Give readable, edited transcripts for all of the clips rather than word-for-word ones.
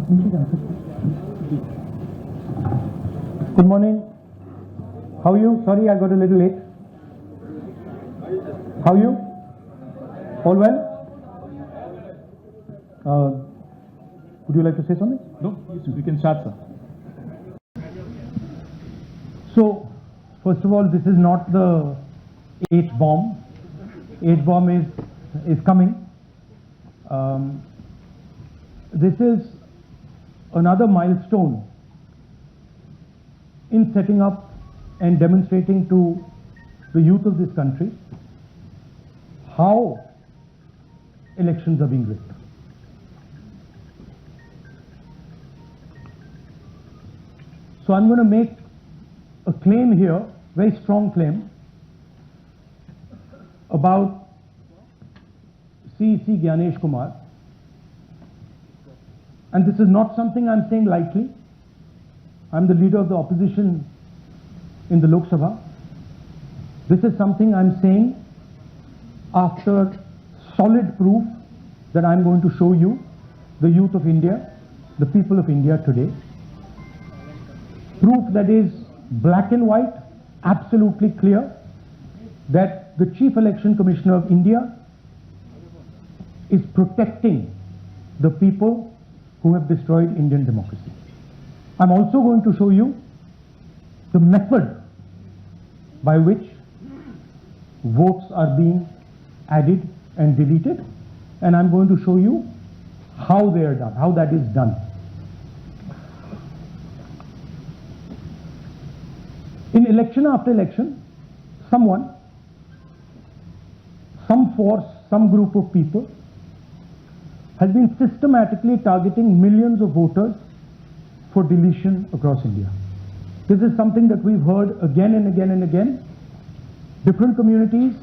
Good morning. How are you? Sorry, I got a little late. How are you? All well? Would you like to say something? No, we can start, sir. So, first of all, this is not the H-bomb. H-bomb is coming. This is another milestone in setting up and demonstrating to the youth of this country how elections are being rigged. So I'm going to make a claim here, very strong claim, about C.C. Gyanesh Kumar. And this is not something I'm saying lightly. I'm the leader of the opposition in the Lok Sabha. This is something I'm saying after solid proof that I'm going to show you, the youth of India, the people of India today. Proof that is black and white, absolutely clear, that the Chief Election Commissioner of India is protecting the people who have destroyed Indian democracy. I'm also going to show you the method by which votes are being added and deleted, and I'm going to show you how they are done, how that is done. In election after election, someone, some force, some group of people has been systematically targeting millions of voters for deletion across India. This is something that we've heard again and again and again. Different communities,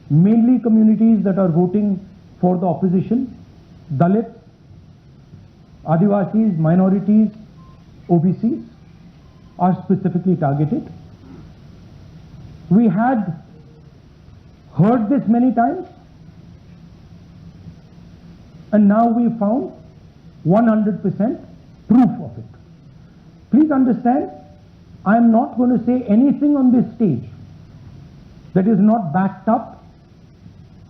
mainly communities that are voting for the opposition, Dalits, Adivasis, minorities, OBCs, are specifically targeted. We had heard this many times, and now we found 100% proof of it. Please understand, I am not going to say anything on this stage that is not backed up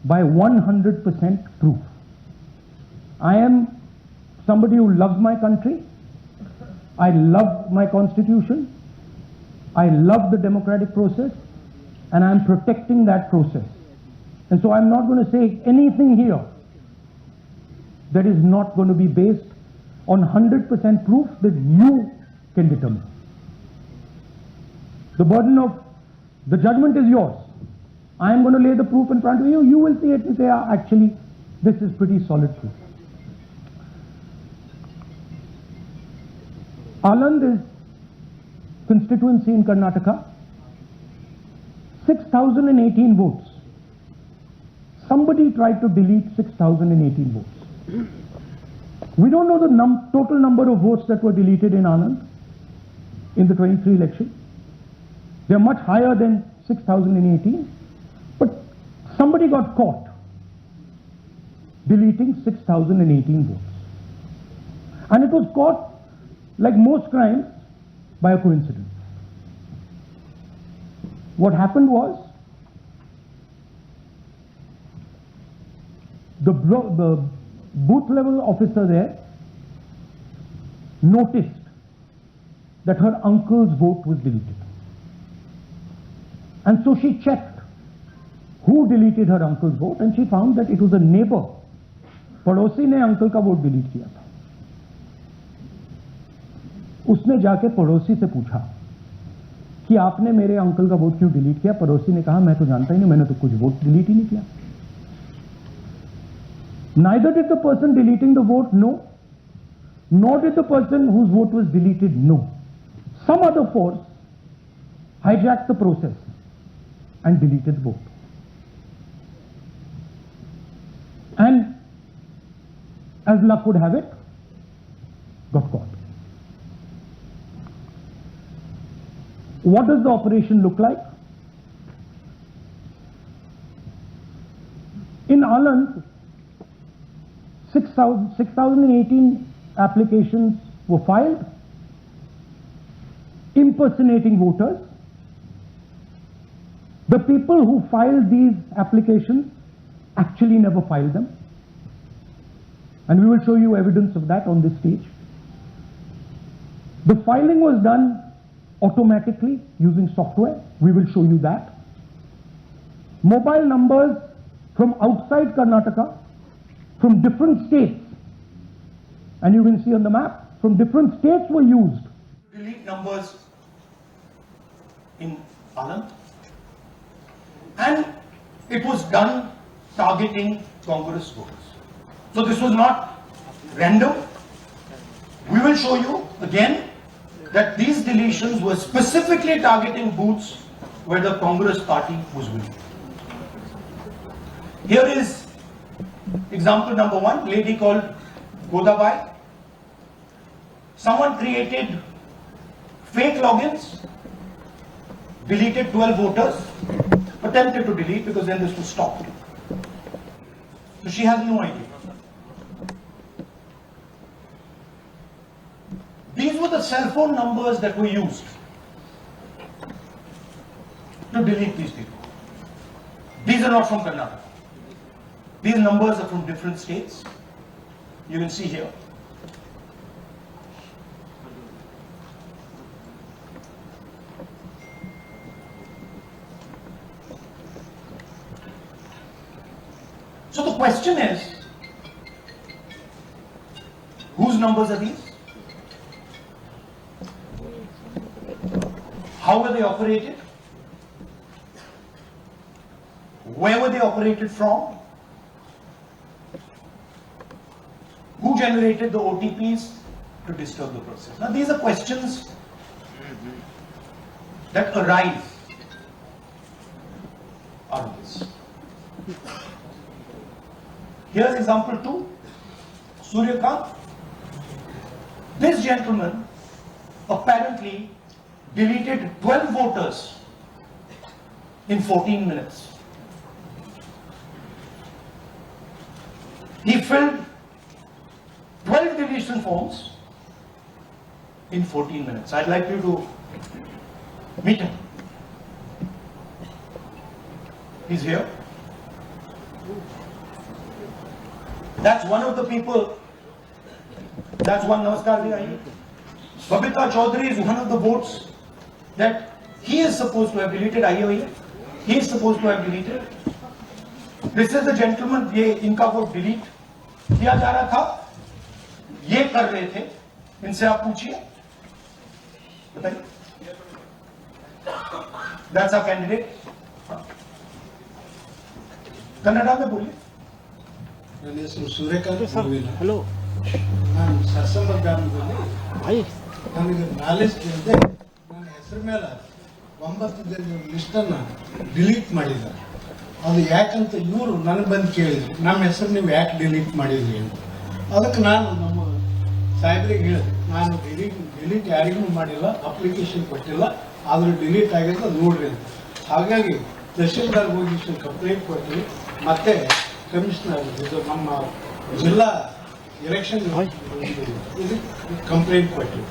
by 100% proof. I am somebody who loves my country. I love my constitution. I love the democratic process, and I am protecting that process. And so I'm not going to say anything here that is not going to be based on 100% proof that you can determine. The burden of the judgment is yours. I am going to lay the proof in front of you. You will see it and say, actually, this is pretty solid proof. Aland is constituency in Karnataka, 6,018 votes. Somebody tried to delete 6,018 votes. We don't know the total number of votes that were deleted in Anand in the 23 election. They are much higher than 6,018, but somebody got caught deleting 6,018 votes. And it was caught, like most crimes, by a coincidence. What happened was, the booth level officer there noticed that her uncle's vote was deleted. And so she checked who deleted her uncle's vote, and she found that it was a neighbor. पड़ोसी ने uncle का vote delete किया था. उसने जाके पड़ोसी से पूछा कि आपने मेरे अंकल का वोट क्यों डिलीट किया. पड़ोसी ने कहा, मैं तो जानता ही नहीं, मैंने तो कुछ वोट डिलीट ही नहीं किया. Neither did the person deleting the vote know, nor did the person whose vote was deleted know. Some other force hijacked the process and deleted the vote. And as luck would have it, got caught. What does the operation look like? In Aland, 6,018 applications were filed impersonating voters. The people who filed these applications actually never filed them. And we will show you evidence of that on this stage. The filing was done automatically using software. We will show you that. Mobile numbers from outside Karnataka, from different states, and you can see on the map, from different states were used. Delete numbers in Anand, and it was done targeting Congress voters. So this was not random. We will show you again that these deletions were specifically targeting booths where the Congress party was winning. Here is example number one, lady called Godabai. Someone created fake logins, deleted 12 voters, attempted to delete because then this was stopped. So she has no idea. These were the cell phone numbers that were used to delete these people. These are not from Karnataka. These numbers are from different states. You can see here. So the question is, whose numbers are these? How were they operated? Where were they operated from? Who generated the OTPs to disturb the process? Now these are questions that arise out of this. Here's example 2, Suryakant. This gentleman apparently deleted 12 voters in 14 minutes. He filled 12 deletion forms in 14 minutes. I'd like you to meet him. He's here. That's one of the people. That's one. Namaskar ji. Babita Chaudhary is one of the votes that he is supposed to have deleted. He is supposed to have deleted. This is the gentleman. ये इनका vote delete किया जा रहा था. ये कर रहे थे. इनसे आप पूछिए. बताइए. That's our candidate. कन्नड़ा में बोलिए. ನನ್ನ ಹೆಸರು ಸೂರ್ಯಕಾಂತ್ ಹಲೋ ನಾನು ಸರ್ಸಂಬ ಗ್ರಾಮದಲ್ಲಿ ನನಗೆ ನಾಲೆಜ್ ಇಲ್ಲದೆ ನನ್ನ ಹೆಸರು ಮೇಲೆ 9 ಜನರ ಲಿಸ್ಟನ್ನು ಡಿಲೀಟ್ ಮಾಡಿದ್ದಾರೆ. ಅದು ಯಾಕಂತ ಇವರು ನನಗೆ ಬಂದು ಕೇಳಿದ್ರು, ನಮ್ಮ ಹೆಸರು ನೀವು ಯಾಕೆ ಡಿಲೀಟ್ ಮಾಡಿದ್ರಿ ಅಂತ. ಅದಕ್ಕೆ ನಾನು ನಮ್ಮ ಸಾಹೇಬ್ರಿಗೆ ಹೇಳಿದೆ, ನಾನು ಡಿಲೀಟ್ ಯಾರಿಗೂ ಮಾಡಿಲ್ಲ, ಅಪ್ಲಿಕೇಶನ್ ಕೊಟ್ಟಿಲ್ಲ, ಆದರೂ ಡಿಲೀಟ್ ಆಗಿದೆ ಅದು ನೋಡ್ರಿ ಅಂತ. ಹಾಗಾಗಿ ತಹಶೀಲ್ದಾರ್ ಹೋಗಿ ಕಂಪ್ಲೇಂಟ್ ಕೊಟ್ಟಿವಿ. ಮತ್ತೆ ಕಮಿಷನರ್ ಇದು ನಮ್ಮ ಜಿಲ್ಲಾ ಎಲೆಕ್ಷನ್ ಇದು ಕಂಪ್ಲೇಂಟ್ ಕೊಟ್ಟಿವಿ.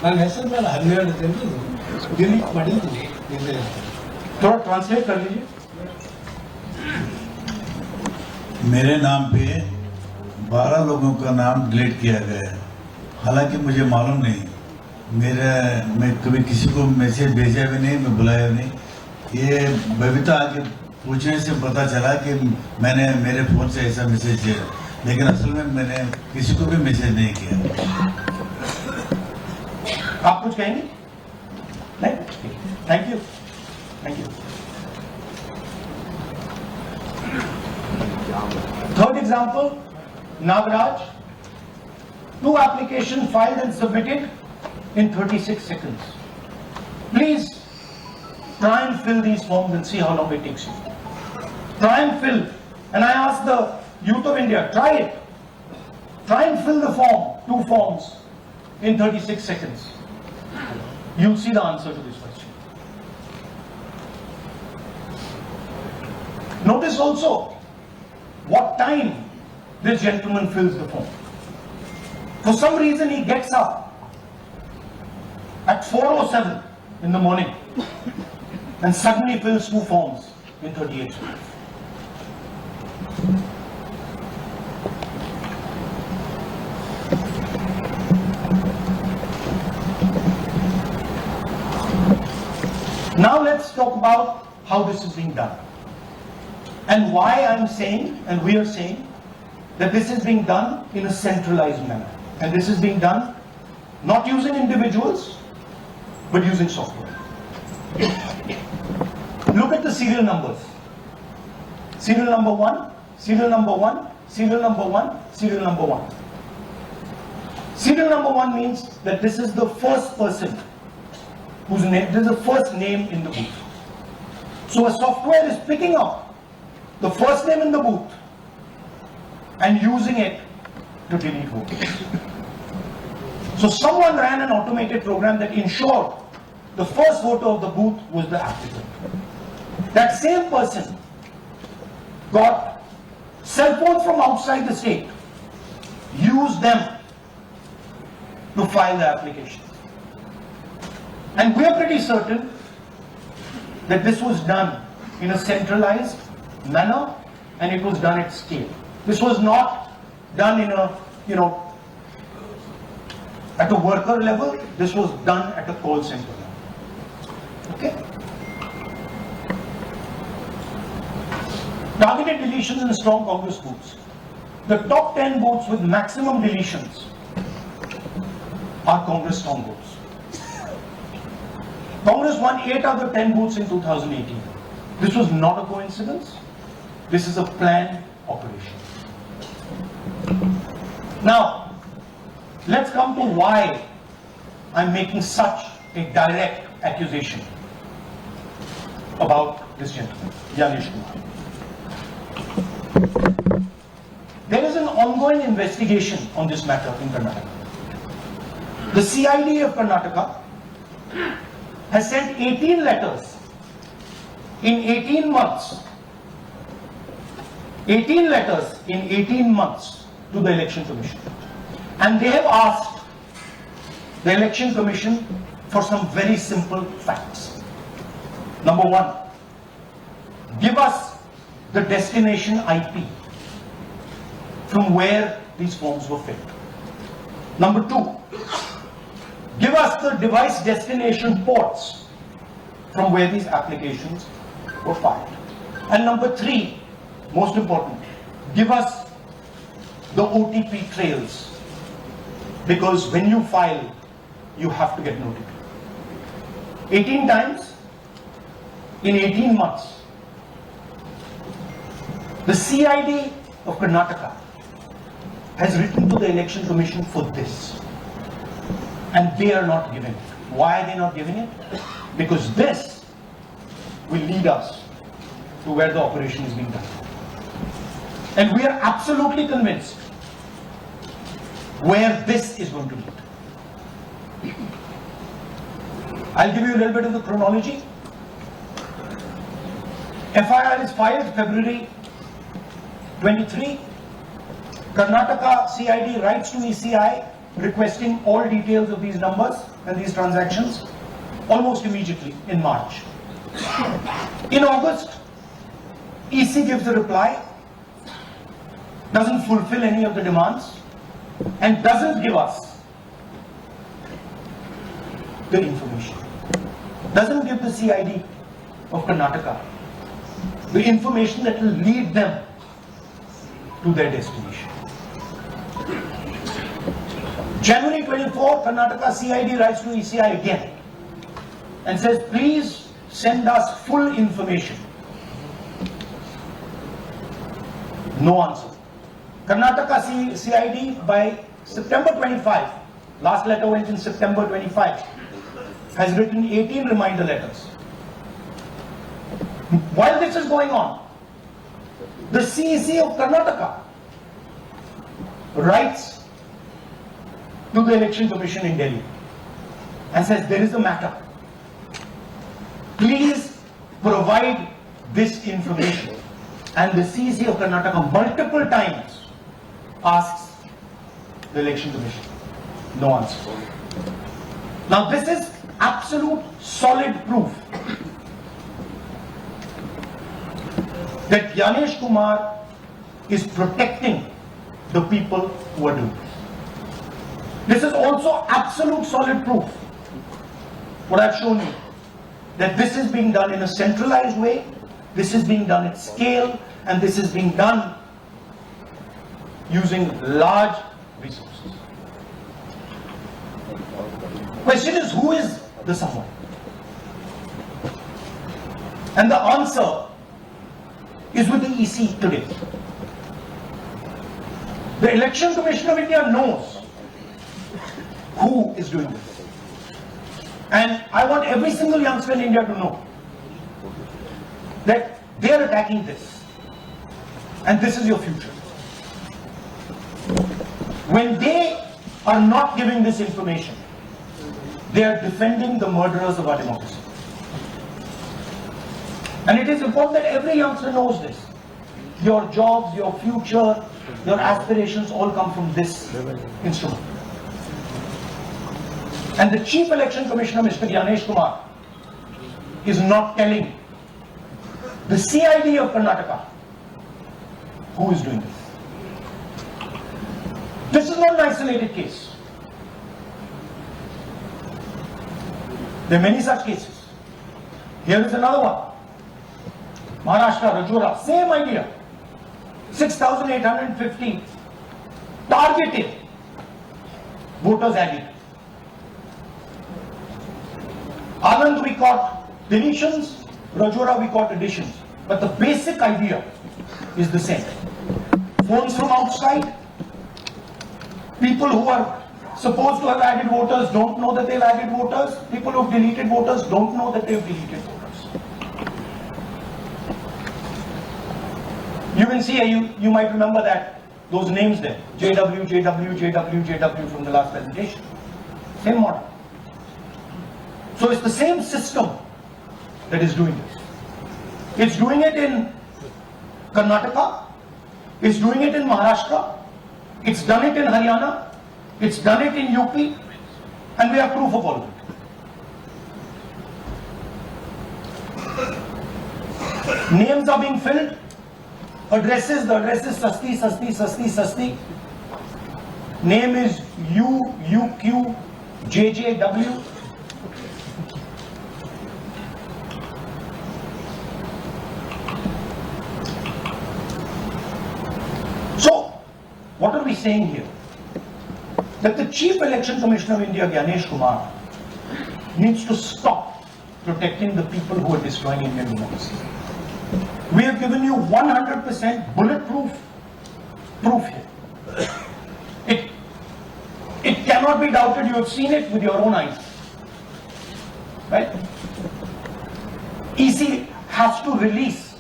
ನನ್ನ ಹೆಸರು ಮೇಲೆ 12 ಜನರು ಡಿಲೀಟ್ ಮಾಡಿದ್ದು ಇದೆ. थोड़ा ट्रांसलेट कर लीजिए. मेरे नाम पे 12 लोगों का नाम डिलीट किया गया है. हालांकि मुझे मालूम नहीं, मैं कभी किसी को मैसेज भेजा भी नहीं, मैं बुलाया नहीं. ये बबीता आके पूछने से पता चला कि मैंने मेरे फोन से ऐसा मैसेज किया, लेकिन असल में मैंने किसी को भी मैसेज नहीं किया. आप कुछ कहेंगे? नहीं? Thank you. Thank you. Third example, Nagaraj. 2 applications filed and submitted in 36 seconds. Please try and fill these forms and see how long it takes you. Try and fill. And I ask the youth of India, try it. Try and fill the form, 2 forms in 36 seconds. You'll see the answer to this question. Notice also what time this gentleman fills the form. For some reason, he gets up at 4:07 in the morning and suddenly fills 2 forms in 38 seconds. Now let's talk about how this is being done and why I'm saying and we are saying that this is being done in a centralized manner, and this is being done not using individuals but using software. Look at the serial numbers. Serial number 1, serial number 1, serial number 1, serial number 1. Serial number 1 means that this is the first person whose name, this is the first name in the booth. So a software is picking up the first name in the booth and using it to delete votes. So someone ran an automated program that ensured the first voter of the booth was the applicant. That same person got cell phones from outside the state, used them to file the application. And we are pretty certain that this was done in a centralized manner and it was done at scale. This was not done in a, at a worker level. This was done at a call center level. Okay? Targeted deletions in strong Congress booths. The top 10 booths with maximum deletions are Congress strong booths. Congress won 8 out of 10 booths in 2018. This was not a coincidence. This is a planned operation. Now, let's come to why I'm making such a direct accusation about this gentleman, Yanish Kumar. There is an ongoing investigation on this matter in Karnataka. The CID of Karnataka has sent 18 letters in 18 months. 18 letters in 18 months to the Election Commission. And they have asked the Election Commission for some very simple facts. Number 1, give us the destination IP from where these forms were filled. Number 2, give us the device destination ports from where these applications were filed. And number 3, most important, give us the OTP trails, because when you file, you have to get an OTP. 18 times in 18 months. The CID of Karnataka has written to the Election Commission for this, and they are not giving it. Why are they not giving it? Because this will lead us to where the operation is being done. And we are absolutely convinced where this is going to lead. I'll give you a little bit of the chronology. FIR is filed February 23. Karnataka CID writes to ECI requesting all details of these numbers and these transactions almost immediately in March. In August, EC gives a reply, doesn't fulfill any of the demands, and doesn't give us the information. Doesn't give the CID of Karnataka the information that will lead them to their destination. January 24, Karnataka CID writes to ECI again and says, please send us full information. No answer. Karnataka CID by September 25, last letter went in September 25, has written 18 reminder letters. While this is going on, the CEC of Karnataka writes to the Election Commission in Delhi and says, there is a matter. Please provide this information. And the CEC of Karnataka multiple times asks the Election Commission No answer. Now this is absolute solid proof that Gyanesh Kumar is protecting the people who are doing this. This is also absolute solid proof, what I've shown you, that this is being done in a centralized way, this is being done at scale, and this is being done using large resources. Question is, who is the someone? And the answer is with the EC today. The Election Commission of India knows who is doing this. And I want every single youngster in India to know that they are attacking this. And this is your future. When they are not giving this information, they are defending the murderers of our democracy. And it is important that every youngster knows this. Your jobs, your future, your aspirations all come from this instrument. And the Chief Election Commissioner, Mr. Gyanesh Kumar, is not telling the CID of Karnataka who is doing this. This is not an isolated case. There are many such cases. Here is another one. Maharashtra, Rajora, same idea. 6,850 targeted voters added. Anand we caught deletions, Rajora we caught additions. But the basic idea is the same. Phones from outside, people who are supposed to have added voters don't know that they've added voters, people who have deleted voters don't know that they've deleted voters. You can see, you might remember that, those names there, JW, JW, JW, JW from the last presentation. Same model. So it's the same system that is doing this. It's doing it in Karnataka, it's doing it in Maharashtra, it's done it in Haryana, it's done it in UP, and we have proof of all of it. Names are being filled. Addresses, the address is Sasti, Sasti, Sasti, Sasti. Name is UQ, JJW. So, what are we saying here? That the Chief Election Commissioner of India, Gyanesh Kumar, needs to stop protecting the people who are destroying Indian democracy. We have given you 100% bulletproof proof here. It cannot be doubted. You have seen it with your own eyes. Right? EC has to release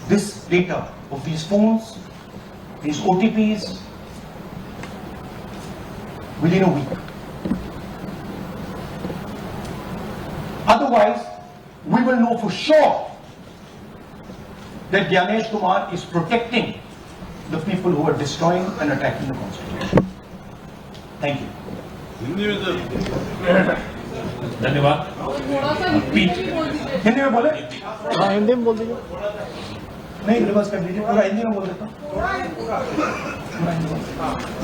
this data of these phones, these OTPs, within a week. Otherwise, we will know for sure that Gyanesh Kumar is protecting the people who are destroying and attacking the Constitution. Thank you. धन्यवाद. हिंदी में बोले? हाँ हिंदी में बोल दीजिए. नहीं, reverse कर दीजिए. पूरा हिंदी में बोल देता हूँ.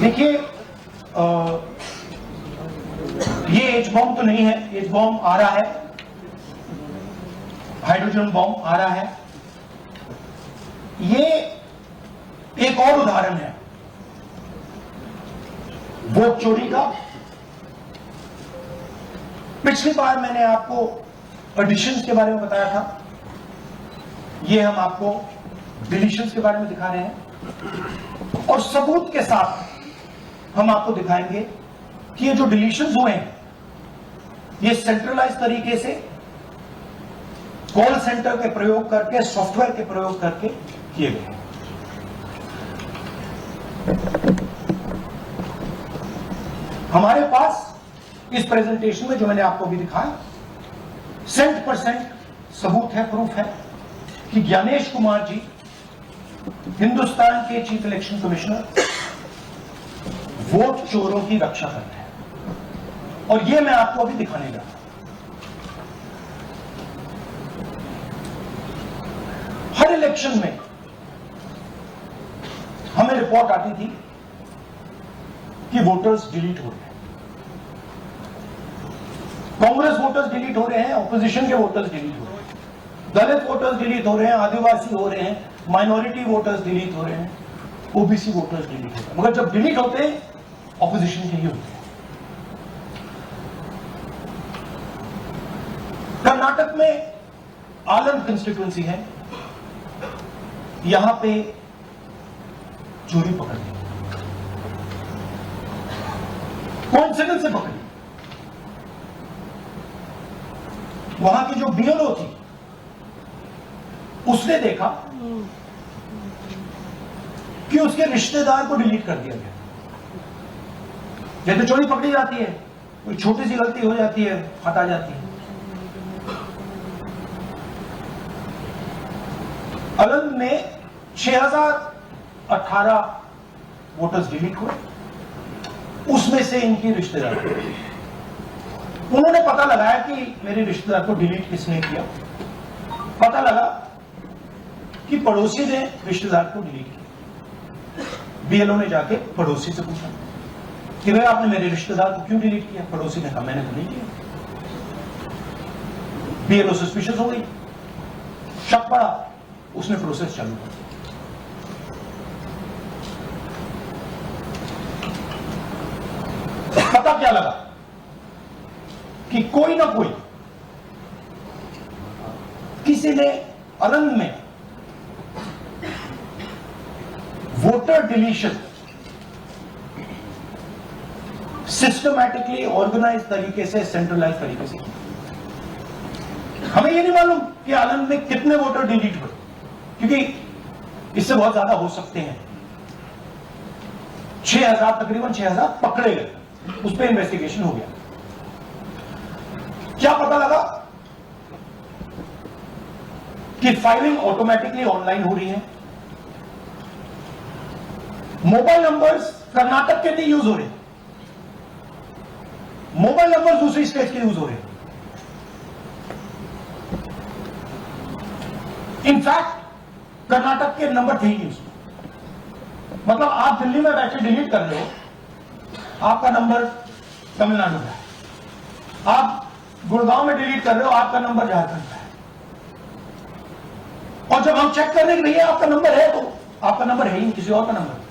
देखिए, ये एच बॉम्ब तो नहीं है. एच बॉम्ब आ रहा है, हाइड्रोजन बॉम्ब आ रहा है. ये एक और उदाहरण है वोट चोरी का. पिछली बार मैंने आपको एडिशंस के बारे में बताया था. ये हम आपको डिलीशंस के बारे में दिखा रहे हैं, और सबूत के साथ हम आपको दिखाएंगे कि ये जो डिलीशंस हुए हैं ये सेंट्रलाइज तरीके से कॉल सेंटर के प्रयोग करके, सॉफ्टवेयर के प्रयोग करके किए गए हैं. हमारे पास इस प्रेजेंटेशन में जो मैंने आपको भी दिखाया 100% सबूत है, प्रूफ है कि ज्ञानेश कुमार जी हिंदुस्तान के चीफ इलेक्शन कमिश्नर वोट चोरों की रक्षा करना है, और ये मैं आपको अभी दिखाने जा रहा हूं। हर इलेक्शन में हमें रिपोर्ट आती थी कि वोटर्स डिलीट हो रहे हैं, कांग्रेस वोटर्स डिलीट हो रहे हैं, ऑपोजिशन के वोटर्स डिलीट हो रहे हैं, दलित वोटर्स डिलीट हो रहे हैं, आदिवासी हो रहे हैं, माइनॉरिटी वोटर्स डिलीट हो रहे हैं, ओबीसी वोटर्स डिलीट हो रहे हैं। मगर जब डिलीट होते हैं ऑपोजिशन के ही होते हैं। कर्नाटक में आलम कंस्टिट्यूएंसी है, यहां पे चोरी पकड़ ली, कोइंसिडेंस से पकड़ी। वहां की जो बीएलओ थी उसने देखा कि उसके रिश्तेदार को डिलीट कर दिया गया। जैसे चोरी पकड़ी जाती है, कोई छोटी सी गलती हो जाती है, हटा जाती है। अलंग में 6018 वोटर्स डिलीट हुए, उसमें से इनकी रिश्तेदार, उन्होंने पता लगाया कि मेरे रिश्तेदार को डिलीट किसने किया। पता लगा कि पड़ोसी ने रिश्तेदार को डिलीट किया। बीएलओ ने जाके पड़ोसी से पूछा कि भाई आपने मेरे रिश्तेदार को क्यों डिलीट किया? पड़ोसी ने कहा मैंने तो नहीं किया। बीएलओ सस्पिशियस हो गई, शक पड़ा, उसने प्रोसेस चालू कर दिया। पता क्या लगा कि कोई ना कोई किसी ने अलंग में वोटर डिलीशन सिस्टमैटिकली ऑर्गेनाइज तरीके से, सेंट्रलाइज तरीके से किया। हमें यह नहीं मालूम कि आलंग में कितने वोटर डिलीट हुए, क्योंकि इससे बहुत ज्यादा हो सकते हैं। 6000, तकरीबन 6000 पकड़े गए, उस पर इन्वेस्टिगेशन हो गया। क्या पता लगा कि फाइलिंग ऑटोमेटिकली ऑनलाइन हो रही है। मोबाइल नंबर्स कर्नाटक के नहीं यूज हो रहे, मोबाइल नंबर दूसरी स्टेट के यूज हो रहे। इनफैक्ट कर्नाटक के नंबर थे ही नहीं उसमें। मतलब आप दिल्ली में बैठे डिलीट कर रहे हो, आपका नंबर तमिलनाडु का है। आप गुड़गांव में डिलीट कर रहे हो, आपका नंबर झारखंड का है। और जब हम चेक कर रहे हैं कि भैया आपका नंबर है, तो आपका नंबर है ही किसी और का नंबर,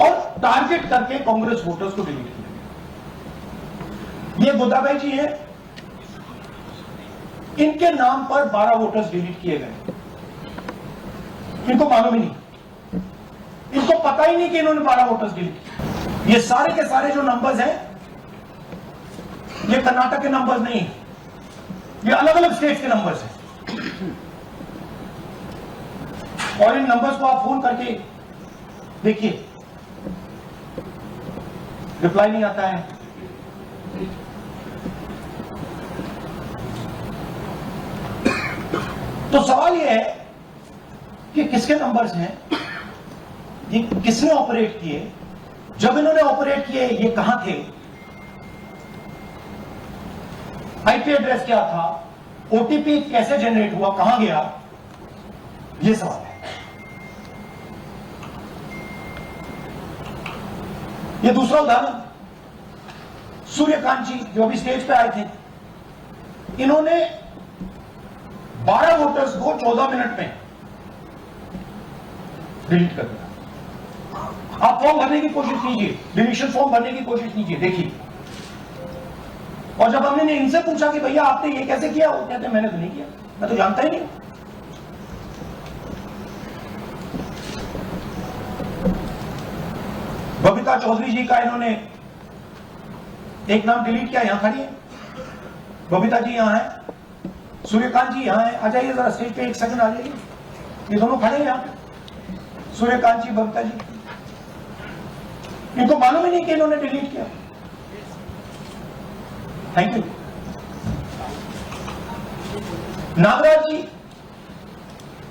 और टारगेट करके कांग्रेस वोटर्स को डिलीट किया। ये गोदाबाई जी है, इनके नाम पर 12 वोटर्स डिलीट किए गए। इनको मालूम ही नहीं, इनको पता ही नहीं कि इन्होंने 12 वोटर्स डिलीट किए। ये सारे के सारे जो नंबर्स हैं, ये कर्नाटक के नंबर्स नहीं है, ये अलग अलग स्टेट्स के नंबर्स हैं। और इन नंबर्स को आप फोन करके देखिए, रिप्लाई नहीं आता है। तो सवाल यह है कि किसके नंबर्स हैं, ये किसने ऑपरेट किए, जब इन्होंने ऑपरेट किए ये कहां थे, आईपी एड्रेस क्या था, ओटीपी कैसे जनरेट हुआ, कहां गया, ये सवाल है। ये दूसरा उदाहरण, सूर्यकांत जी जो अभी स्टेज पे आए थे, इन्होंने 12 वोटर्स को 14 मिनट में डिलीट कर दिया। आप फॉर्म भरने की कोशिश कीजिए, डिलीशन फॉर्म भरने की कोशिश कीजिए, देखिए। और जब हमने इनसे पूछा कि भैया आपने ये कैसे किया, वो कहते मैंने तो नहीं किया, मैं तो जानता ही नहीं। बबीता चौधरी जी का इन्होंने एक नाम डिलीट किया, यहां खड़ी है बबीता जी, यहां है, सूर्यकांत जी यहां है। आ जाइए जरा स्टेज पे, एक सेकंड आ जाइए, ये दोनों खड़े हैं यहां पे, सूर्यकांत जी, बबीता जी। इनको मालूम ही नहीं कि इन्होंने डिलीट किया। Thank you. नागराज जी,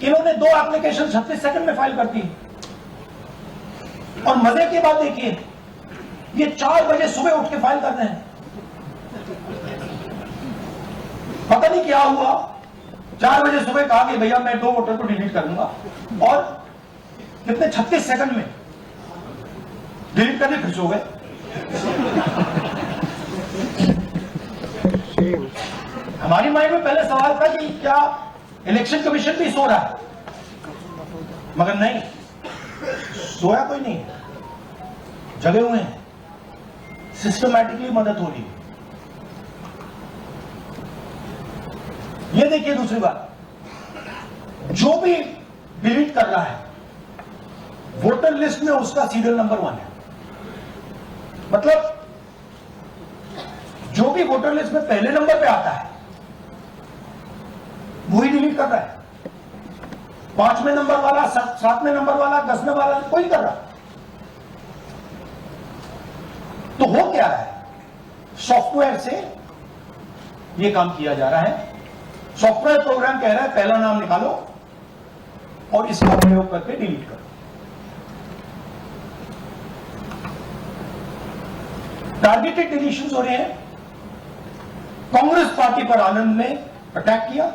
इन्होंने 2 एप्लीकेशन 36 सेकंड में फाइल कर दी, और मजे की बात देखिए, ये 4 बजे सुबह उठ के फाइल कर रहे हैं। पता नहीं क्या हुआ, 4 बजे सुबह कहा कि भैया मैं 2 वोटर को डिलीट कर दूंगा, और कितने 36 सेकंड में डिलीट करने फिर सो गए। हमारी माइंड में पहले सवाल था कि क्या इलेक्शन कमीशन भी सो रहा है, मगर नहीं, सोया कोई नहीं है, जगे हुए हैं, सिस्टमैटिकली मदद हो रही है। ये देखिए दूसरी बात, जो भी डिलीट कर रहा है वोटर लिस्ट में उसका सीरियल नंबर 1 है। मतलब जो भी वोटर लिस्ट में पहले नंबर पे आता है वही डिलीट कर रहा है। 5वें नंबर वाला, 7वें नंबर वाला, 10वें वाला कोई नहीं कर रहा। तो हो क्या रहा है, सॉफ्टवेयर से यह काम किया जा रहा है। सॉफ्टवेयर प्रोग्राम कह रहा है पहला नाम निकालो और इसका प्रयोग करके डिलीट करो। टारगेटेड डिलीशंस हो रहे हैं। कांग्रेस पार्टी पर आनंद ने अटैक किया।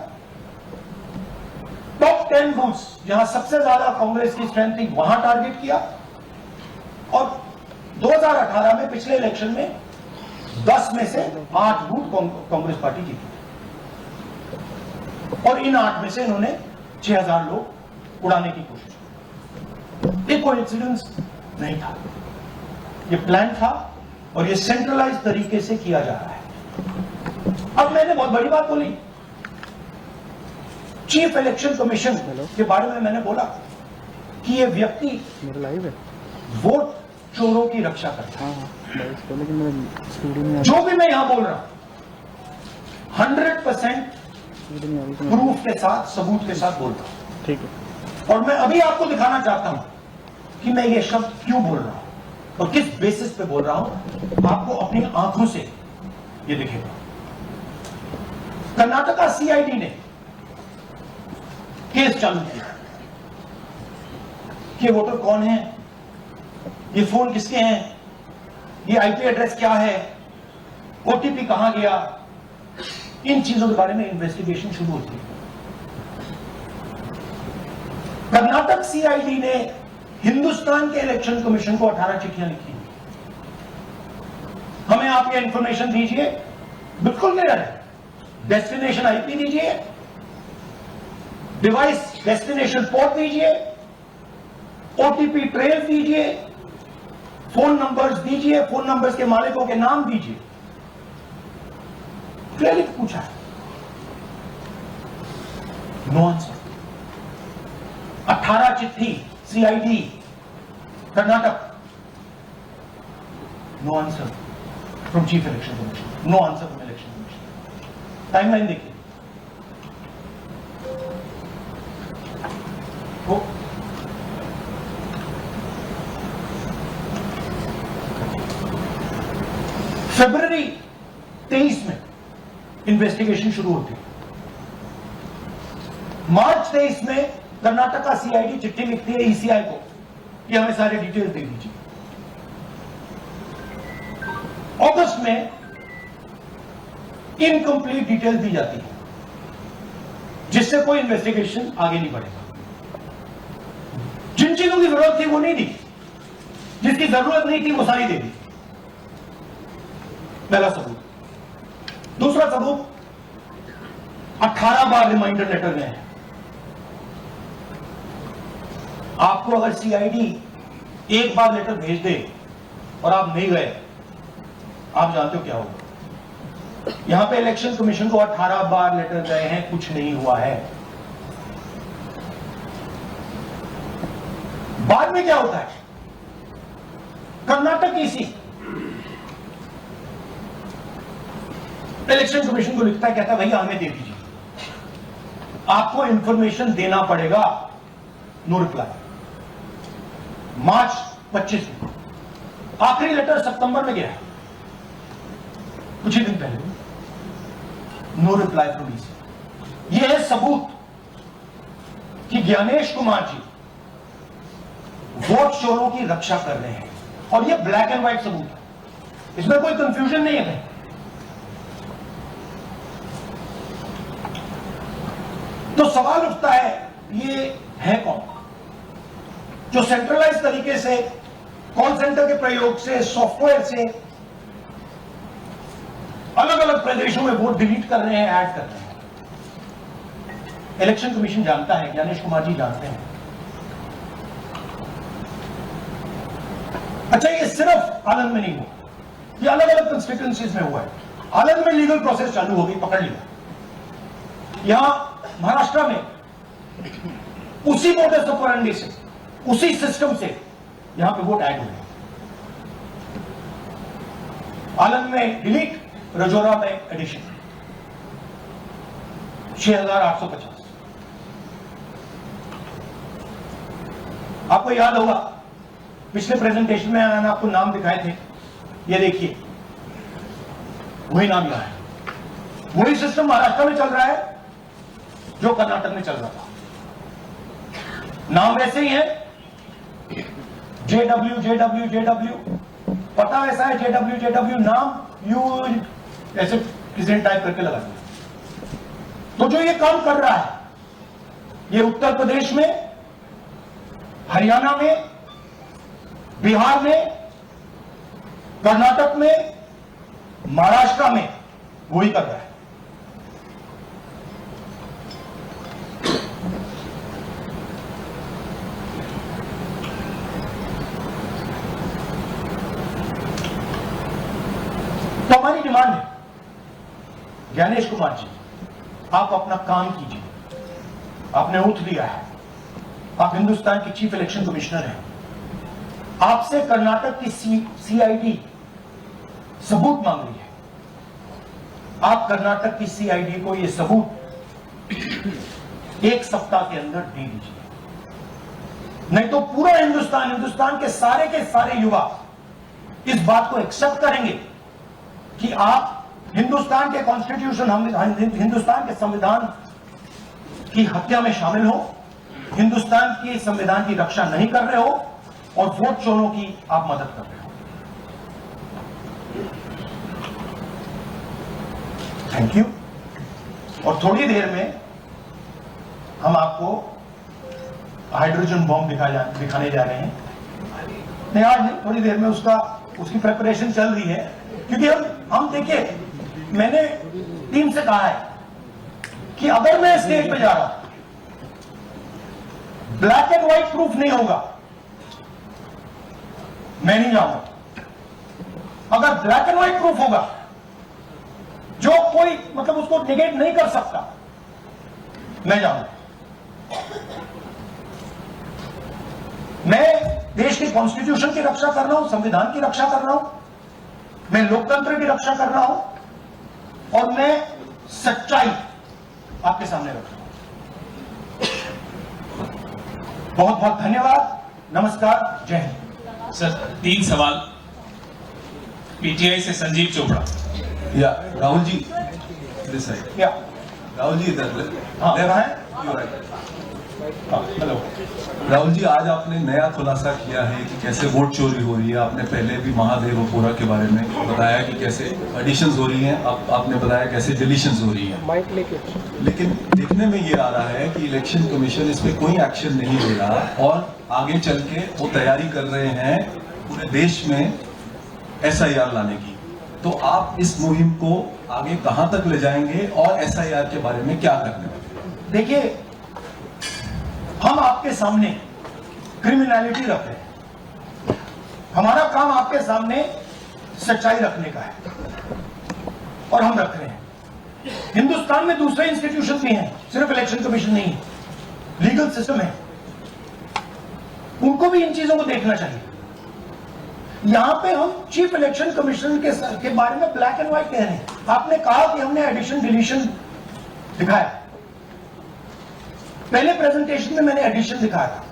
टॉप 10 बूथ्स जहां सबसे ज्यादा कांग्रेस की स्ट्रेंथ थी वहां टारगेट किया, और 2018 में पिछले इलेक्शन में 10 में से 8 बूथ कांग्रेस पार्टी जीती, और इन 8 में से इन्होंने 6000 लोग उड़ाने की कोशिश की। ये कोइंसिडेंस नहीं था, ये प्लान था, और ये सेंट्रलाइज तरीके से किया जा रहा है। अब मैंने बहुत बड़ी बात बोली, चीफ इलेक्शन कमीशन के बारे में मैंने बोला कि ये व्यक्ति वोट चोरों की रक्षा करता है। जो भी मैं यहां बोल रहा हूं 100% प्रूफ के साथ, सबूत के साथ बोल रहा हूं। ठीक है। और मैं अभी आपको दिखाना चाहता हूं कि मैं ये शब्द क्यों बोल रहा हूं और किस बेसिस पे बोल रहा हूं। आपको अपनी आंखों से ये दिखेगा। कर्नाटका सीआईडी ने केस चालू किया कि वोटर कौन है, ये फोन किसके हैं, ये आईपी एड्रेस क्या है, ओटीपी कहां गया, इन चीजों के बारे में इन्वेस्टिगेशन शुरू होती है। कर्नाटक सीआईडी ने हिंदुस्तान के इलेक्शन कमीशन को 18 चिट्ठियां लिखी। हमें आप ये इंफॉर्मेशन दीजिए, बिल्कुल क्लियर है, डेस्टिनेशन आईपी दीजिए, डिवाइस डेस्टिनेशन पोर्ट दीजिए, ओटीपी ट्रेल दीजिए, फोन नंबर्स दीजिए, फोन नंबर्स के मालिकों के नाम दीजिए। क्लियरली पूछा है, नो आंसर। 18 चिट्ठी CID Karnataka, no answer from chief election commission, no answer from election commission. Timeline देखिए, वो फरवरी 23 में इन्वेस्टिगेशन शुरू होती है। मार्च 23 में कर्नाटका सीआईडी चिट्ठी लिखती है ईसीआई को कि हमें सारे डिटेल्स दे दीजिए। अगस्त में इनकंप्लीट डिटेल्स दी जाती है, जिससे कोई इन्वेस्टिगेशन आगे नहीं बढ़ेगा। जिन चीजों की जरूरत थी वो नहीं दी, जिसकी जरूरत नहीं थी वो सारी दे दी। पहला सबूत। दूसरा सबूत, 18 बार रिमाइंडर लेटर गए हैं। आपको अगर सीआईडी एक बार लेटर भेज दे और आप नहीं गए, आप जानते हो क्या होगा। यहां पे इलेक्शन कमीशन को 18 बार लेटर गए हैं, कुछ नहीं हुआ है। बाद में क्या होता है, कर्नाटक ईसी इलेक्शन कमीशन को लिखता है, कहता है भैया हमें दे दीजिए, आपको इंफॉर्मेशन देना पड़ेगा। No reply. मार्च 25 में आखिरी लेटर सितंबर में गया है, कुछ ही दिन पहले। No reply from EC. यह है सबूत कि ज्ञानेश कुमार जी वोट चोरों की रक्षा कर रहे हैं, और ये ब्लैक एंड व्हाइट सबूत है, इसमें कोई कंफ्यूजन नहीं है। तो सवाल उठता है, ये है कौन जो सेंट्रलाइज तरीके से कॉल सेंटर के प्रयोग से, सॉफ्टवेयर से अलग अलग प्रदेशों में वोट डिलीट कर रहे हैं, ऐड कर रहे हैं। इलेक्शन कमीशन जानता है, ज्ञानेश कुमार जी जानते हैं। अच्छा, ये सिर्फ आनंद में नहीं हुआ, ये अलग अलग कंस्टिट्यूएंसीज में हुआ है। आनंद में लीगल प्रोसेस चालू हो गई, पकड़ लिया। यहां महाराष्ट्र में उसी मोडस ऑपरेंडी से, उसी सिस्टम से यहां पे वोट ऐड हुए। आनंद में डिलीट, रजौरा में एडिशन, 6850। आपको याद होगा पिछले प्रेजेंटेशन में मैंने आपको नाम दिखाए थे, ये देखिए वही नाम यहां है। वही सिस्टम महाराष्ट्र में चल रहा है जो कर्नाटक में चल रहा था। नाम वैसे ही है, JW JW JW, पता वैसा है, JW JW, नाम यू ऐसे किसी ने टाइप करके लगा दिया। तो जो ये काम कर रहा है, ये उत्तर प्रदेश में, हरियाणा में, बिहार में, कर्नाटक में, महाराष्ट्र में वही कर रहा है। तो हमारी डिमांड है, ज्ञानेश कुमार जी, आप अपना काम कीजिए। आपने ओथ लिया है, आप हिंदुस्तान की चीफ इलेक्शन कमिश्नर हैं। आपसे कर्नाटक की CID सबूत मांग रही है। आप कर्नाटक की CID को यह सबूत 1 सप्ताह के अंदर दे दीजिए, नहीं तो पूरा हिंदुस्तान के सारे युवा इस बात को एक्सेप्ट करेंगे कि आप हिंदुस्तान के कॉन्स्टिट्यूशन, हिंदुस्तान के संविधान की हत्या में शामिल हो, हिंदुस्तान की संविधान की रक्षा नहीं कर रहे हो, और वोट चोरों की आप मदद कर रहे हो। Thank you. और थोड़ी देर में हम आपको हाइड्रोजन बॉम्ब दिखाने जा रहे हैं। नहीं, आज नहीं, थोड़ी देर में उसकी प्रिपरेशन चल रही है, क्योंकि हम देखिए, मैंने टीम से कहा है कि अगर मैं स्टेज पे जा रहा हूं, ब्लैक एंड व्हाइट प्रूफ नहीं होगा, मैं नहीं जाऊंगा। अगर ब्लैक एंड व्हाइट प्रूफ होगा, जो कोई मतलब उसको निगेट नहीं कर सकता, मैं जाऊंगा। मैं देश के कॉन्स्टिट्यूशन की रक्षा कर रहा हूं, संविधान की रक्षा कर रहा हूं, मैं लोकतंत्र की रक्षा कर रहा हूं, और मैं सच्चाई आपके सामने रख रहा हूं। बहुत बहुत धन्यवाद, नमस्कार, जय हिंद। सर, 3 सवाल। PTI से संजीव चोपड़ा। या राहुल जी, दिस साइड। या राहुल जी इधर। हाँ, लेफ्ट है? You right. Hello Rahul ji, आज आपने नया खुलासा किया है कि कैसे वोट चोरी हो रही है। आपने पहले भी महादेवपुरा के बारे में बताया कि कैसे एडिशंस हो रही हैं, आपने बताया कैसे डिलीशंस हो रही हैं। लेकिन देखने में ये आ रहा है कि इलेक्शन कमीशन इस पर कोई एक्शन नहीं ले रहा, और आगे चल के वो तैयारी कर रहे हैं पूरे देश में SIR लाने की। तो आप इस मुहिम को आगे कहां तक ले जाएंगे, और SIR के बारे में क्या करने वाले? देखिए, हम आपके सामने क्रिमिनलिटी रख रहे हैं, हमारा काम आपके सामने सच्चाई रखने का है, और हम रख रहे हैं। हिंदुस्तान में दूसरे इंस्टीट्यूशन भी हैं, सिर्फ इलेक्शन कमीशन नहीं है, लीगल सिस्टम है, उनको भी इन चीजों को देखना चाहिए। यहां पे हम चीफ इलेक्शन कमिश्नर के बारे में ब्लैक एंड व्हाइट कह रहे हैं। आपने कहा कि हमने एडिशन डिलीशन दिखाया, पहले प्रेजेंटेशन में मैंने एडिशन दिखाया था,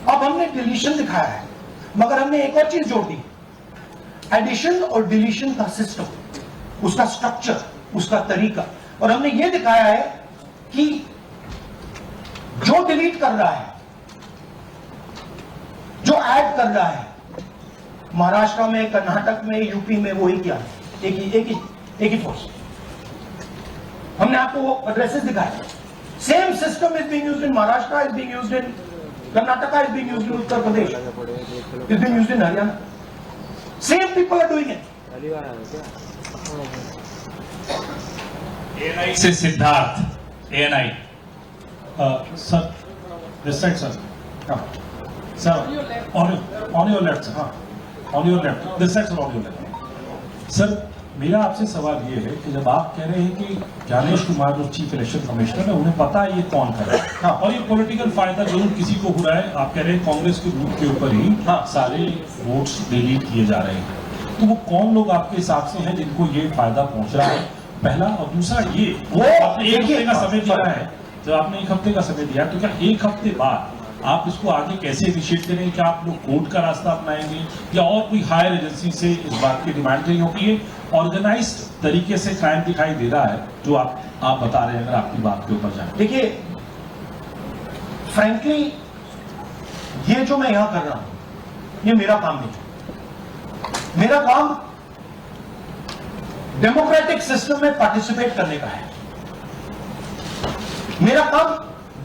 अब हमने डिलीशन दिखाया है, मगर हमने एक और चीज जोड़ दी, एडिशन और डिलीशन का सिस्टम, उसका स्ट्रक्चर, उसका तरीका, और हमने ये दिखाया है कि जो डिलीट कर रहा है जो ऐड कर रहा है महाराष्ट्र में, कर्नाटक में, यूपी में, वही क्या है, एक ही फोर्स। हमने आपको वो एड्रेसेस दिखाए। Same system is being used in Maharashtra, is being used in Karnataka, is being used in Uttar Pradesh, is being used in Haryana. Same people are doing it. ANI से Siddharth, ANI. Sir, this side, sir. Sir, on your left, sir. On your left. This side, sir, on your left. Sir, मेरा आपसे सवाल ये है कि जब आप कह रहे हैं कि ज्ञानेश कुमार जो चीफ इलेक्शन कमिश्नर है उन्हें पता है ये कौन कर रहा है और ये पॉलिटिकल फायदा जरूर किसी को हो रहा है, आप कह रहे हैं कांग्रेस के ग्रुप के ऊपर ही सारे वोट्स डिलीट किए जा रहे हैं, तो वो कौन लोग आपके हिसाब से हैं जिनको ये फायदा पहुंच रहा है, पहला। और दूसरा ये वो आपने एक हफ्ते का समय दिया है, जब आपने एक हफ्ते का समय दिया तो क्या एक हफ्ते बाद आप इसको आगे कैसे इनिशिएट करेंगे? क्या आप लोग कोर्ट का रास्ता अपनाएंगे या और कोई हायर एजेंसी से इस बात की डिमांड करेंगे? क्योंकि ये ऑर्गेनाइज्ड तरीके से क्राइम दिखाई दे रहा है जो आप बता रहे हैं, अगर आपकी बात के ऊपर जाए। देखिए, फ्रैंकली ये जो मैं यहां कर रहा हूं ये मेरा काम नहीं। मेरा काम डेमोक्रेटिक सिस्टम में पार्टिसिपेट करने का है। मेरा काम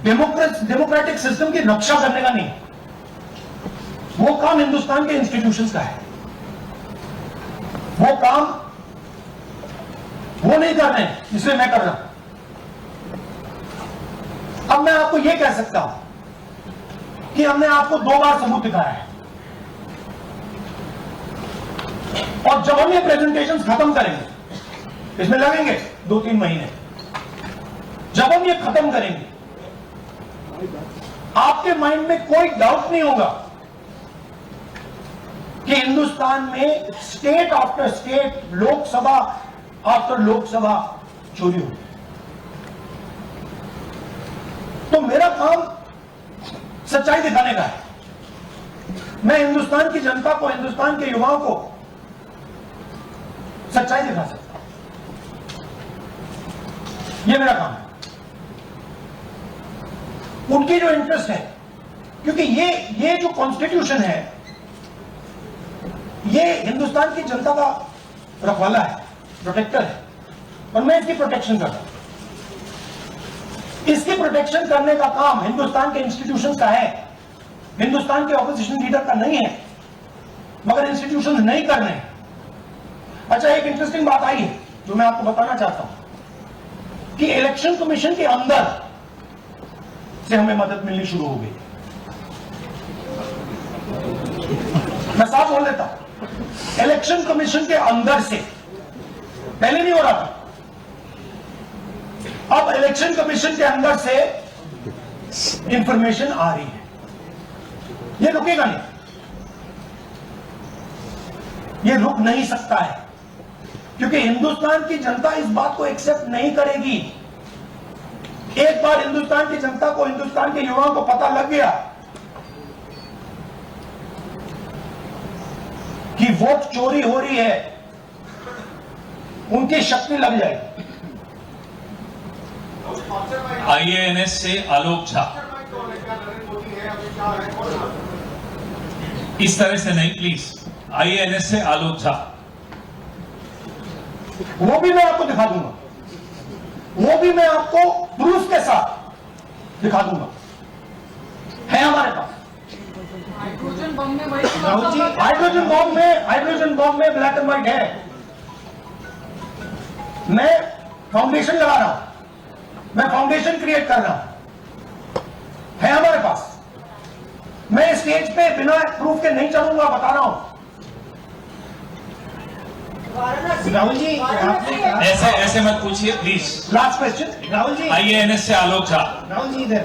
डेमोक्रेटिक सिस्टम की रक्षा करने का नहीं, वो काम हिंदुस्तान के इंस्टीट्यूशंस का है। वो काम वो नहीं कर रहे हैं, इसलिए मैं कर रहा हूं। अब मैं आपको यह कह सकता हूं कि हमने आपको 2 बार सबूत दिखाया है और जब हम ये प्रेजेंटेशन खत्म करेंगे, इसमें लगेंगे 2-3 महीने, जब हम ये खत्म करेंगे आपके माइंड में कोई डाउट नहीं होगा कि हिंदुस्तान में state after state, Lok Sabha after Lok Sabha चोरी हो। तो मेरा काम सच्चाई दिखाने का है। मैं हिंदुस्तान की जनता को, हिंदुस्तान के युवाओं को सच्चाई दिखा सकता हूं। यह मेरा काम है। उनकी जो इंटरेस्ट है, क्योंकि ये जो कॉन्स्टिट्यूशन है ये हिंदुस्तान की जनता का रखवाला है, प्रोटेक्टर है, और मैं इसकी प्रोटेक्शन कर रहा हूं। इसकी प्रोटेक्शन करने का काम हिंदुस्तान के इंस्टीट्यूशंस का है, हिंदुस्तान के ऑपोजिशन लीडर का नहीं है, मगर इंस्टीट्यूशंस नहीं कर रहे हैं। अच्छा, एक इंटरेस्टिंग बात आई है जो मैं आपको बताना चाहता हूं कि इलेक्शन कमीशन के अंदर से हमें मदद मिलनी शुरू हो गई। मैं साफ बोल देता हूं, इलेक्शन कमीशन के अंदर से, पहले नहीं हो रहा था, अब इलेक्शन कमीशन के अंदर से इंफॉर्मेशन आ रही है। ये रुकेगा नहीं, ये रुक नहीं सकता है, क्योंकि हिंदुस्तान की जनता इस बात को एक्सेप्ट नहीं करेगी। एक बार हिंदुस्तान की जनता को, हिंदुस्तान के युवाओं को पता लग गया कि वोट चोरी हो रही है, उनकी शक्ति लग जाएगी। आईएएनएस से आलोक झा। इस तरह से नहीं प्लीज। आईएएनएस से आलोक झा। वो भी मैं आपको दिखा दूंगा, वो भी मैं आपको प्रूफ के साथ दिखा दूंगा, है हमारे पास। हाइड्रोजन बम में राहुल जी, हाइड्रोजन बॉम्ब में ब्लैक एंड व्हाइट है। मैं फाउंडेशन लगा रहा हूं, मैं फाउंडेशन क्रिएट कर रहा हूं, है हमारे पास। मैं स्टेज पे बिना प्रूफ के नहीं चलूंगा, बता रहा हूं। राहुल जी, ऐसे ऐसे मत पूछिए please. Last question. Rahul ji, IANS से आलोक झा। राहुल जी इधर।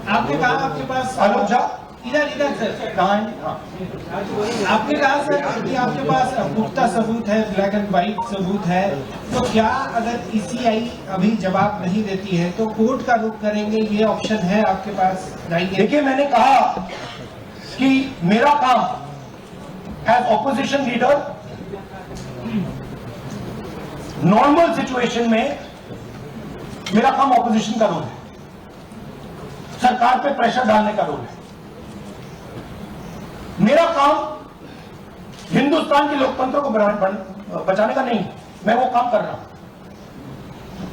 आपने कहा आपके पास आलोक झा इधर सर। कहाँ है? हाँ। आपने कहा सर कि आपके पास पुख्ता सबूत है, ब्लैक एंड व्हाइट सबूत है, तो क्या अगर ईसीआई अभी जवाब नहीं देती है तो कोर्ट का रुख करेंगे, ये ऑप्शन है आपके पास? देखिए, मैंने कहा कि मेरा काम as opposition leader normal situation में मेरा काम ऑपोजिशन का रोल है, सरकार पे प्रेशर डालने का रोल है। मेरा काम हिंदुस्तान के लोकतंत्र को बचाने का नहीं है। मैं वो काम कर रहा हूं,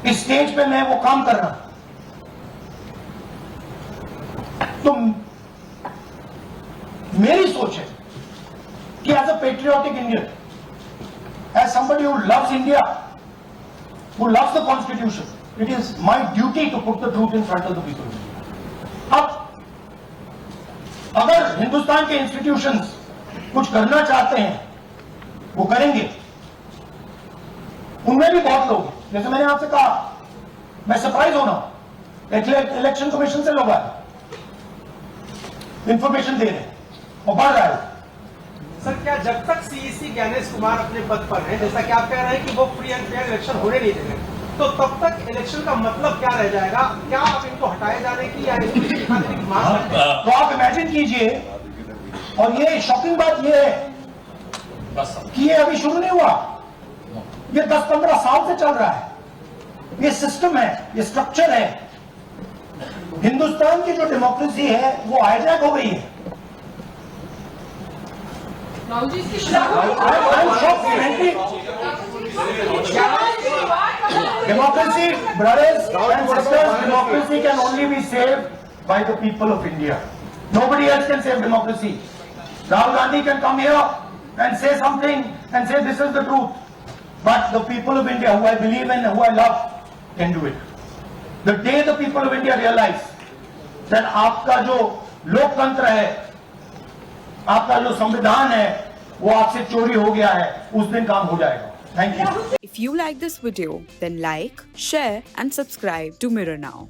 इस स्टेज पे मैं वो काम कर रहा हूं। तो मेरी सोच है कि as a patriotic Indian, as somebody who loves India, who loves the constitution, it is my duty to put the truth in front of the people. अब अगर हिंदुस्तान के इंस्टीट्यूशंस कुछ करना चाहते हैं, वो करेंगे। उनमें भी बहुत लोग, जैसे मैंने आपसे कहा, मैं सरप्राइज होना हूं, इलेक्शन कमीशन से लोग आए, इंफॉर्मेशन दे रहे हैं और बढ़ रहा है। सर, क्या जब तक सीईसी ज्ञानेश कुमार अपने पद पर हैं, जैसा कि आप कह रहे हैं कि वो फ्री एंड फेयर इलेक्शन होने नहीं देंगे, तो तब तक इलेक्शन का मतलब क्या रह जाएगा? क्या आप इनको हटाए जाने की या इनकी मांग? तो आप इमेजिन कीजिए, और ये शॉकिंग बात ये है कि ये अभी शुरू नहीं हुआ, ये 10-15 साल से चल रहा है। ये सिस्टम है, ये स्ट्रक्चर है। हिंदुस्तान की जो डेमोक्रेसी है वो हाईजैक हो गई है। राहुल जी, इसकी Democracy, brothers and sisters, democracy can only be saved by the people of India. Nobody else can save democracy. Rahul Gandhi can come here and say something and say this is the truth. But the people of India, who I believe in, who I love, can do it. The day the people of India realize that आपका जो लोकतंत्र है, आपका जो संविधान है, वो आपसे चोरी हो गया है, उस दिन काम हो जाएगा। Thank you. If you like this video, then like, share and subscribe to Mirror Now.